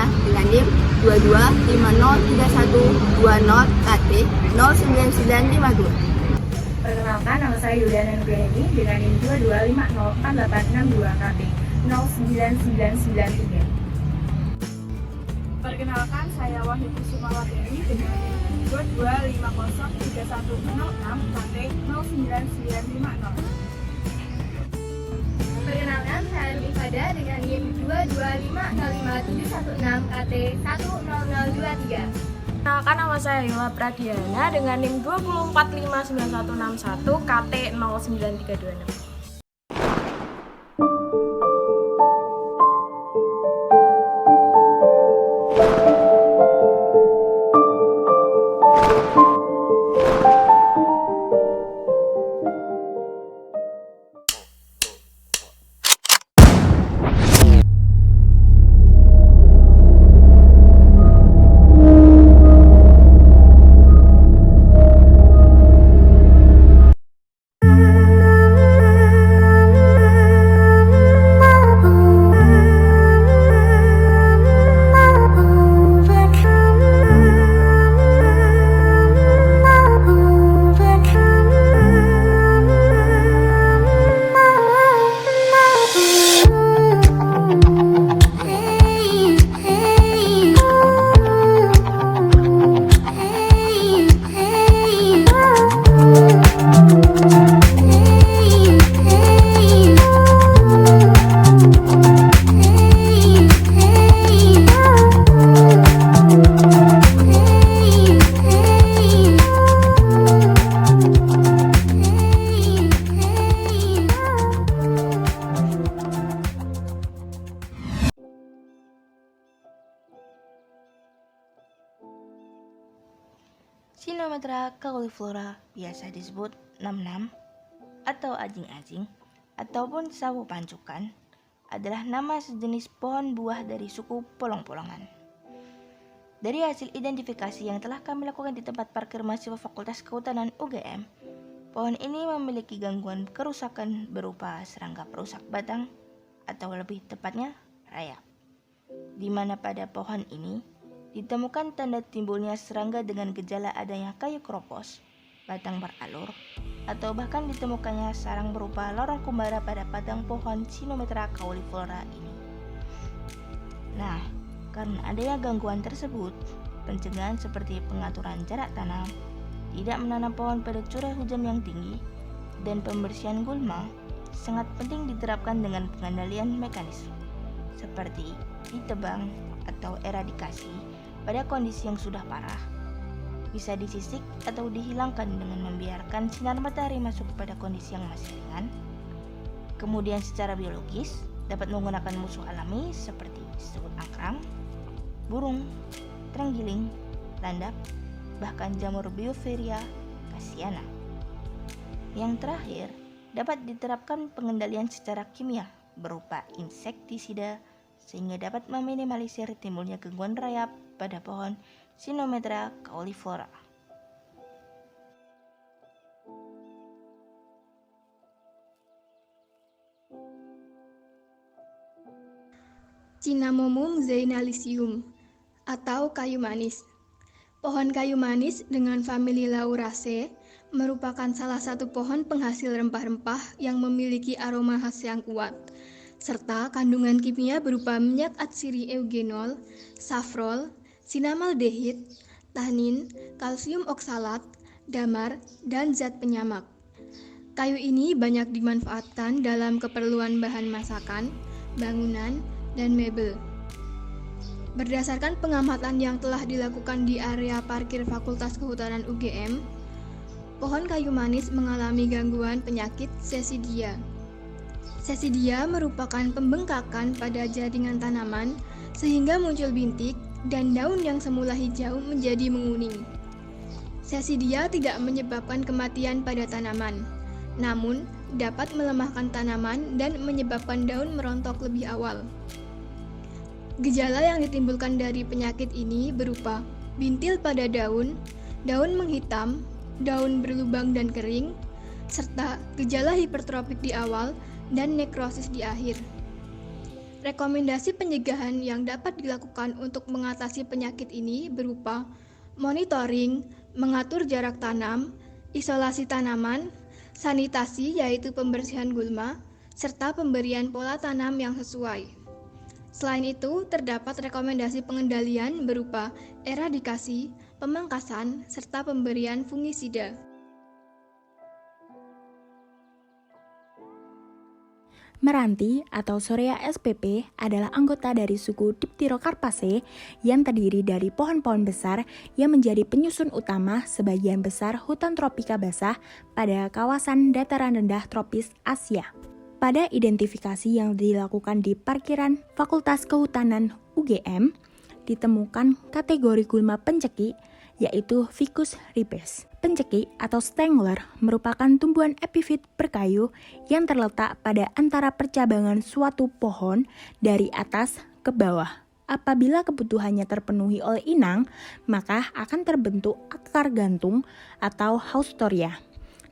dengan NIM 22503120KT 09952. Perkenalkan, nama saya Yuliana Nugraheni dengan NIM 22504862KT 09993. Perkenalkan, saya Wahyu Kusumawardhani dengan NIM 22503106KT 09950. Perkenalkan, saya Rifada dengan NIM 22505716KT 10023. Perkenalkan, nama saya Yola Pradiana dengan NIM 2459161 KT 09326. Sinometra cauliflora biasa disebut nam-nam atau anjing-anjing ataupun sawo pancukan adalah nama sejenis pohon buah dari suku polong-polongan. Dari hasil identifikasi yang telah kami lakukan di tempat parkir mahasiswa Fakultas Kehutanan UGM, pohon ini memiliki gangguan kerusakan berupa serangga perusak batang atau lebih tepatnya rayap, di mana pada pohon ini ditemukan tanda timbulnya serangga dengan gejala adanya kayu keropos, batang beralur, atau bahkan ditemukannya sarang berupa lorong kumbara pada batang pohon Sinometra cauliflora ini. Nah, karena adanya gangguan tersebut, pencegahan seperti pengaturan jarak tanam, tidak menanam pohon pada curah hujan yang tinggi, dan pembersihan gulma sangat penting diterapkan dengan pengendalian mekanisme seperti ditebang atau eradikasi pada kondisi yang sudah parah, bisa disisik atau dihilangkan dengan membiarkan sinar matahari masuk pada kondisi yang masih ringan. Kemudian secara biologis dapat menggunakan musuh alami seperti serut angkrang, burung, terenggiling, landap, bahkan jamur Bioveria cassiana. Yang terakhir, dapat diterapkan pengendalian secara kimia berupa insektisida sehingga dapat meminimalisir timbulnya gangguan rayap pada pohon Sinometra cauliflora. Cinnamomum zeinalicium atau kayu manis. Pohon kayu manis dengan famili Lauraceae merupakan salah satu pohon penghasil rempah-rempah yang memiliki aroma khas yang kuat, serta kandungan kimia berupa minyak atsiri eugenol, safrol, sinamaldehid, tannin, kalsium oksalat, damar, dan zat penyamak. Kayu ini banyak dimanfaatkan dalam keperluan bahan masakan, bangunan, dan mebel. Berdasarkan pengamatan yang telah dilakukan di area parkir Fakultas Kehutanan UGM, pohon kayu manis mengalami gangguan penyakit sesidia. Sesidia merupakan pembengkakan pada jaringan tanaman sehingga muncul bintik dan daun yang semula hijau menjadi menguning. Sesidia tidak menyebabkan kematian pada tanaman, namun dapat melemahkan tanaman dan menyebabkan daun merontok lebih awal. Gejala yang ditimbulkan dari penyakit ini berupa bintil pada daun, daun menghitam, daun berlubang dan kering, serta gejala hipertropik di awal dan nekrosis di akhir. Rekomendasi pencegahan yang dapat dilakukan untuk mengatasi penyakit ini berupa monitoring, mengatur jarak tanam, isolasi tanaman, sanitasi yaitu pembersihan gulma, serta pemberian pola tanam yang sesuai. Selain itu, terdapat rekomendasi pengendalian berupa eradikasi, pemangkasan, serta pemberian fungisida. Meranti atau Sorea spp adalah anggota dari suku Dipterocarpaceae yang terdiri dari pohon-pohon besar yang menjadi penyusun utama sebagian besar hutan tropika basah pada kawasan dataran rendah tropis Asia. Pada identifikasi yang dilakukan di parkiran Fakultas Kehutanan UGM, ditemukan kategori gulma pencekik yaitu Ficus ripes. Pencekik atau stengler merupakan tumbuhan epifit berkayu yang terletak pada antara percabangan suatu pohon dari atas ke bawah. Apabila kebutuhannya terpenuhi oleh inang, maka akan terbentuk akar gantung atau haustoria.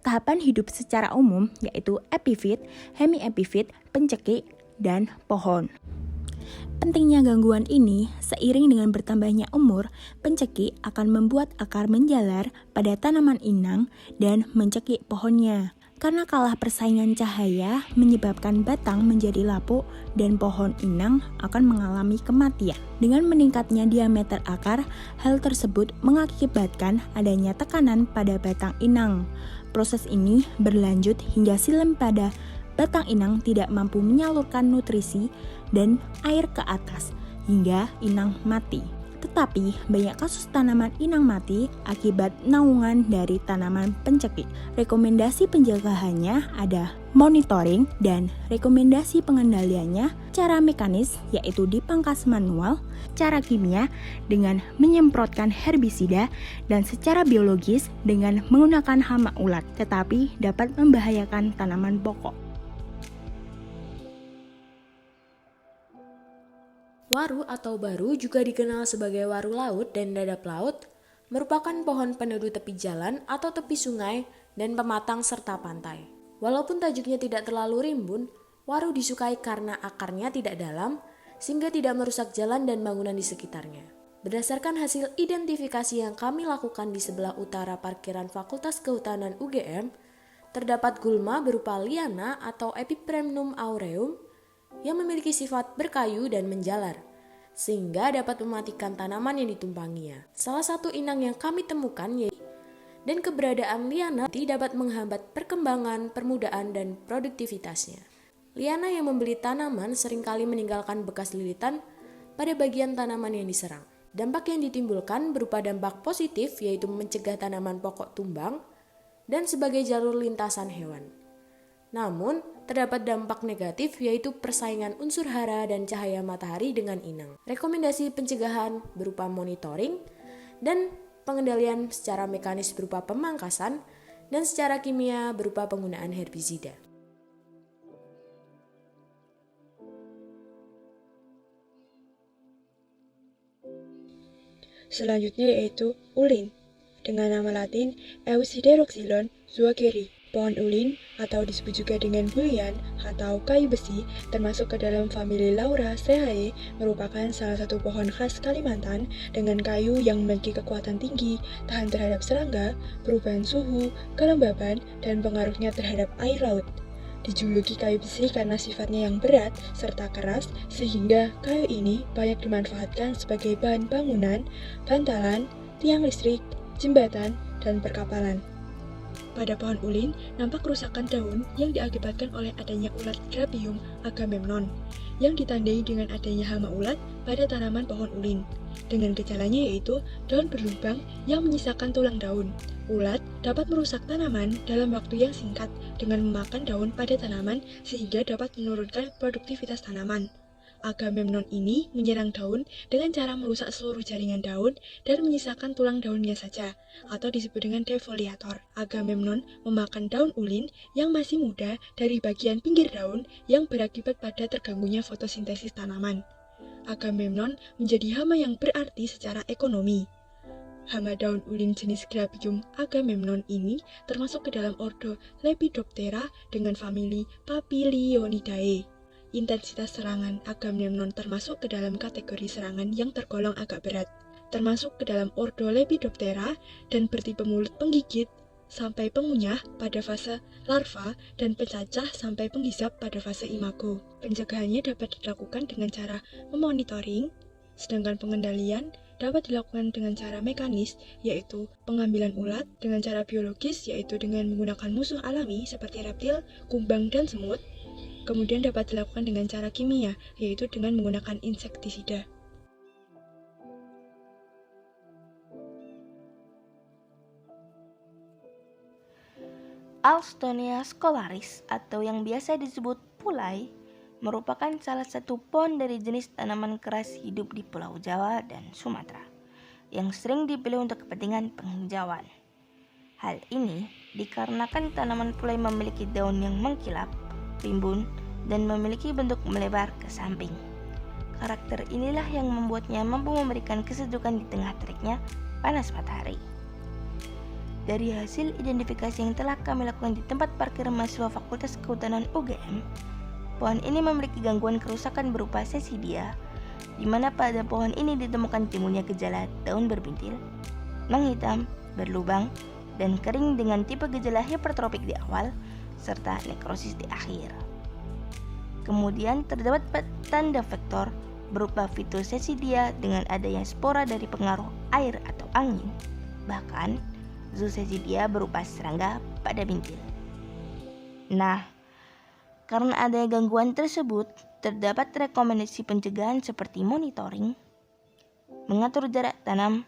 Tahapan hidup secara umum yaitu epifit, hemiepifit, pencekik, dan pohon. Pentingnya gangguan ini, seiring dengan bertambahnya umur, pencekik akan membuat akar menjalar pada tanaman inang dan mencekik pohonnya. Karena kalah persaingan cahaya, menyebabkan batang menjadi lapuk dan pohon inang akan mengalami kematian. Dengan meningkatnya diameter akar, hal tersebut mengakibatkan adanya tekanan pada batang inang. Proses ini berlanjut hingga silem pada batang inang tidak mampu menyalurkan nutrisi dan air ke atas, hingga inang mati. Tetapi, banyak kasus tanaman inang mati akibat naungan dari tanaman pencekik. Rekomendasi pencegahannya ada monitoring dan rekomendasi pengendaliannya cara mekanis yaitu dipangkas manual, cara kimia dengan menyemprotkan herbisida, dan secara biologis dengan menggunakan hama ulat, tetapi dapat membahayakan tanaman pokok. Waru atau baru juga dikenal sebagai waru laut dan dadap laut, merupakan pohon peneduh tepi jalan atau tepi sungai dan pematang serta pantai. Walaupun tajuknya tidak terlalu rimbun, waru disukai karena akarnya tidak dalam sehingga tidak merusak jalan dan bangunan di sekitarnya. Berdasarkan hasil identifikasi yang kami lakukan di sebelah utara parkiran Fakultas Kehutanan UGM, terdapat gulma berupa liana atau Epipremnum aureum yang memiliki sifat berkayu dan menjalar, sehingga dapat mematikan tanaman yang ditumpanginya. Salah satu inang yang kami temukan dan keberadaan liana dapat menghambat perkembangan, permudaan, dan produktivitasnya. Liana yang membeli tanaman seringkali meninggalkan bekas lilitan pada bagian tanaman yang diserang. Dampak yang ditimbulkan berupa dampak positif yaitu mencegah tanaman pokok tumbang dan sebagai jalur lintasan hewan. Namun, terdapat dampak negatif yaitu persaingan unsur hara dan cahaya matahari dengan inang. Rekomendasi pencegahan berupa monitoring dan pengendalian secara mekanis berupa pemangkasan dan secara kimia berupa penggunaan herbisida. Selanjutnya yaitu ulin, dengan nama latin Eusideroxylon zuckeri. Pohon ulin atau disebut juga dengan bullian atau kayu besi termasuk ke dalam famili Lauraceae merupakan salah satu pohon khas Kalimantan dengan kayu yang memiliki kekuatan tinggi, tahan terhadap serangga, perubahan suhu, kelembaban, dan pengaruhnya terhadap air laut. Dijuluki kayu besi karena sifatnya yang berat serta keras sehingga kayu ini banyak dimanfaatkan sebagai bahan bangunan, bantalan, tiang listrik, jembatan, dan perkapalan. Pada pohon ulin, nampak kerusakan daun yang diakibatkan oleh adanya ulat Grabium agamemnon, yang ditandai dengan adanya hama ulat pada tanaman pohon ulin. Dengan gejalanya yaitu daun berlubang yang menyisakan tulang daun. Ulat dapat merusak tanaman dalam waktu yang singkat dengan memakan daun pada tanaman sehingga dapat menurunkan produktivitas tanaman. Agamemnon ini menyerang daun dengan cara merusak seluruh jaringan daun dan menyisakan tulang daunnya saja, atau disebut dengan defoliator. Agamemnon memakan daun ulin yang masih muda dari bagian pinggir daun yang berakibat pada terganggunya fotosintesis tanaman. Agamemnon menjadi hama yang berarti secara ekonomi. Hama daun ulin jenis Grabium agamemnon ini termasuk ke dalam ordo Lepidoptera dengan famili Papilionidae. intensitas serangan Agamemnon termasuk ke dalam kategori serangan yang tergolong agak berat, termasuk ke dalam ordo Lepidoptera dan bertipe mulut penggigit sampai pengunyah pada fase larva dan pencacah sampai penghisap pada fase imago. Pencegahannya dapat dilakukan dengan cara memonitoring, sedangkan pengendalian dapat dilakukan dengan cara mekanis, yaitu pengambilan ulat, dengan cara biologis, yaitu dengan menggunakan musuh alami seperti reptil, kumbang, dan semut. Kemudian dapat dilakukan dengan cara kimia, yaitu dengan menggunakan insektisida. Alstonia scolaris atau yang biasa disebut pulai merupakan salah satu pohon dari jenis tanaman keras hidup di Pulau Jawa dan Sumatera yang sering dipilih untuk kepentingan penghijauan. Hal ini dikarenakan tanaman pulai memiliki daun yang mengkilap, rimbun, dan memiliki bentuk melebar ke samping. Karakter inilah yang membuatnya mampu memberikan kesejukan di tengah teriknya panas matahari. Dari hasil identifikasi yang telah kami lakukan di tempat parkir mahasiswa Fakultas Kehutanan UGM, pohon ini memiliki gangguan kerusakan berupa sesidia, di mana pada pohon ini ditemukan timbulnya gejala daun berbintil, menghitam, berlubang, dan kering dengan tipe gejala hipertropik di awal, serta nekrosis di akhir. Kemudian terdapat tanda vektor berupa fitosesidia dengan adanya spora dari pengaruh air atau angin, bahkan zoosesidia berupa serangga pada bintil. Nah, karena adanya gangguan tersebut, terdapat rekomendasi pencegahan seperti monitoring, mengatur jarak tanam,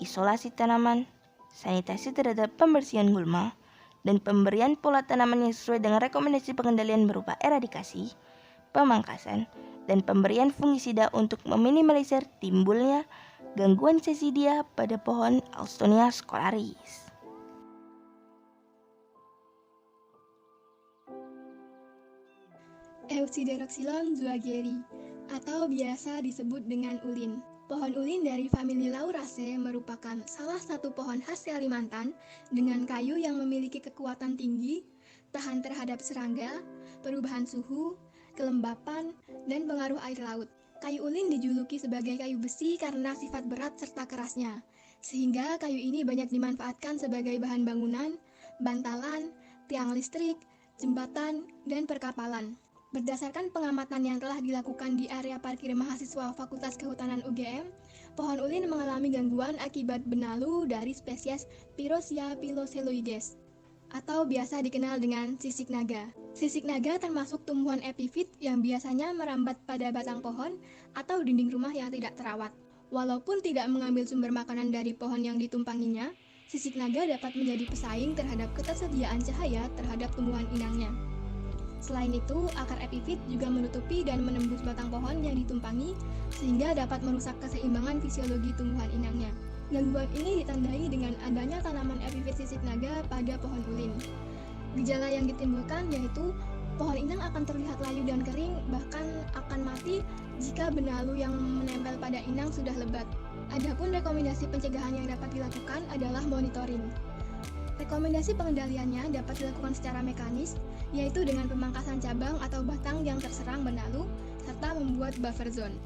isolasi tanaman, sanitasi terhadap pembersihan gulma, dan pemberian pola tanaman yang sesuai dengan rekomendasi pengendalian berupa eradikasi, pemangkasan, dan pemberian fungisida untuk meminimalisir timbulnya gangguan sesidia pada pohon Alstonia scolaris. Eusideroxylon zuageri atau biasa disebut dengan ulin. Pohon ulin dari famili Lauraceae merupakan salah satu pohon khas Kalimantan dengan kayu yang memiliki kekuatan tinggi, tahan terhadap serangga, perubahan suhu, kelembapan, dan pengaruh air laut. Kayu ulin dijuluki sebagai kayu besi karena sifat berat serta kerasnya, sehingga kayu ini banyak dimanfaatkan sebagai bahan bangunan, bantalan, tiang listrik, jembatan, dan perkapalan. Berdasarkan pengamatan yang telah dilakukan di area parkir mahasiswa Fakultas Kehutanan UGM, pohon ulin mengalami gangguan akibat benalu dari spesies Pyrosia piloseloides, atau biasa dikenal dengan sisik naga. Sisik naga termasuk tumbuhan epifit yang biasanya merambat pada batang pohon atau dinding rumah yang tidak terawat. Walaupun tidak mengambil sumber makanan dari pohon yang ditumpanginya, sisik naga dapat menjadi pesaing terhadap ketersediaan cahaya terhadap tumbuhan inangnya. Selain itu, akar epifit juga menutupi dan menembus batang pohon yang ditumpangi sehingga dapat merusak keseimbangan fisiologi tumbuhan inangnya. Gangguan ini ditandai dengan adanya tanaman epifit sisik naga pada pohon ulin. Gejala yang ditimbulkan yaitu pohon inang akan terlihat layu dan kering, bahkan akan mati jika benalu yang menempel pada inang sudah lebat. Adapun rekomendasi pencegahan yang dapat dilakukan adalah monitoring. Rekomendasi pengendaliannya dapat dilakukan secara mekanis, yaitu dengan pemangkasan cabang atau batang yang terserang benalu, serta membuat buffer zone.